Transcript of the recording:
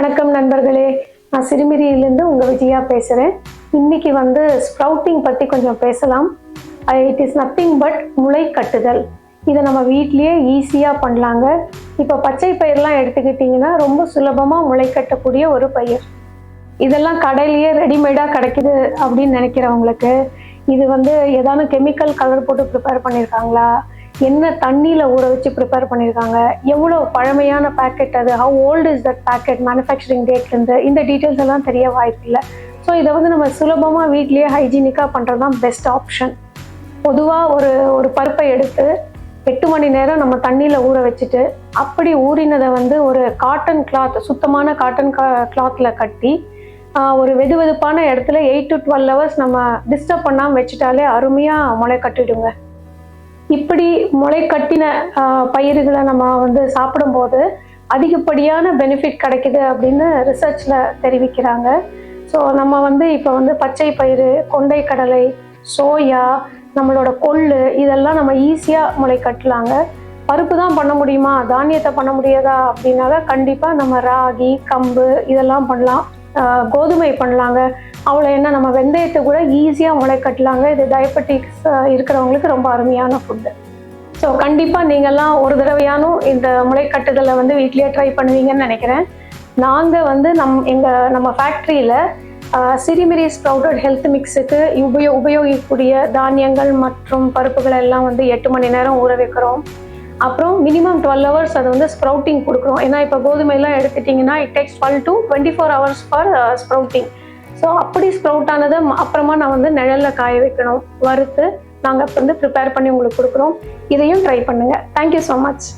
வணக்கம் நண்பர்களே, நான் சிறுமிரியிலிருந்து உங்கள் விஜயா பேசுகிறேன். இன்னைக்கு ஸ்ப்ரவுட்டிங் பற்றி கொஞ்சம் பேசலாம். இட் இஸ் நத்திங் பட் முளை கட்டுதல். இதை நம்ம வீட்லேயே ஈஸியாக பண்ணலாங்க. இப்போ பச்சை பயிரெலாம் எடுத்துக்கிட்டிங்கன்னா ரொம்ப சுலபமாக முளை கட்டக்கூடிய ஒரு பயிர். இதெல்லாம் கடையிலேயே ரெடிமேடாக கிடைக்குது அப்படின்னு நினைக்கிறவங்களுக்கு இது ஏதான கெமிக்கல் கலர் போட்டு ப்ரிப்பேர் பண்ணியிருக்காங்களா, என்ன தண்ணியில் ஊற வச்சு ப்ரிப்பேர் பண்ணியிருக்காங்க, எவ்வளோ பழமையான பேக்கெட், அது how old is that packet, manufacturing டேட்லேருந்து, இந்த டீட்டெயில்ஸ் எல்லாம் தெரிய வாய்ப்பில்லை. ஸோ இதை நம்ம சுலபமாக வீட்லேயே ஹைஜீனிக்காக பண்ணுறது தான் பெஸ்ட் ஆப்ஷன். பொதுவாக ஒரு பருப்பை எடுத்து 8 மணி நேரம் நம்ம தண்ணியில் ஊற வச்சுட்டு, அப்படி ஊறினதை ஒரு காட்டன் கிளாத், சுத்தமான காட்டன் கிளாத்தில் கட்டி ஒரு வெதுவெதுப்பான இடத்துல 8 to 12 hours நம்ம டிஸ்டர்ப் பண்ணாமல் வச்சுட்டாலே அருமையாக முளை கட்டிடுங்க. இப்படி முளை கட்டின பயிர்களை நம்ம சாப்பிடும்போது அதிகப்படியான பெனிஃபிட் கிடைக்குது அப்படின்னு ரிசர்ச்சில் தெரிவிக்கிறாங்க. ஸோ நம்ம இப்போ பச்சை பயிறு, கொண்டை கடலை, சோயா, நம்மளோட கொள்ளு, இதெல்லாம் நம்ம ஈஸியாக முளை கட்டலாங்க. பருப்பு தான் பண்ண முடியுமா, தானியத்தை பண்ண முடியாதா அப்படின்னால கண்டிப்பாக நம்ம ராகி, கம்பு இதெல்லாம் பண்ணலாம். கோதுமை பண்ணலாங்க. அவ்வளோ என்ன, நம்ம வெந்தயத்தை கூட ஈஸியாக முளை கட்டலாங்க. இது டயபெட்டிக்ஸ் இருக்கிறவங்களுக்கு ரொம்ப அருமையான ஃபுட்டு. ஸோ கண்டிப்பாக நீங்கள்லாம் ஒரு தடவையானும் இந்த முளை கட்டுதலை வீட்லேயே ட்ரை பண்ணுவீங்கன்னு நினைக்கிறேன். நாங்கள் நம்ம ஃபேக்ட்ரியில் சிறுமிரி ஸ்ப்ரவுட்டட் ஹெல்த் மிக்ஸுக்கு உபயோகிக்கக்கூடிய தானியங்கள் மற்றும் பருப்புகளை எல்லாம் 8 மணி நேரம் ஊற வைக்கிறோம். அப்புறம் மினிமம் 12 hours அது ஸ்ப்ரவுட்டிங் கொடுக்குறோம். ஏன்னா இப்போ கோதுமையெல்லாம் எடுத்துட்டிங்கன்னா it takes 12 to 24 hours for sprouting. So அப்படி ஸ்ப்ரவுட் ஆனதை அப்புறமா நான் நிழலில் காய வைக்கணும், வறுத்து நாங்கள் ப்ரிப்பேர் பண்ணி உங்களுக்கு கொடுக்குறோம். இதையும் ட்ரை பண்ணுங்கள். Thank you so much.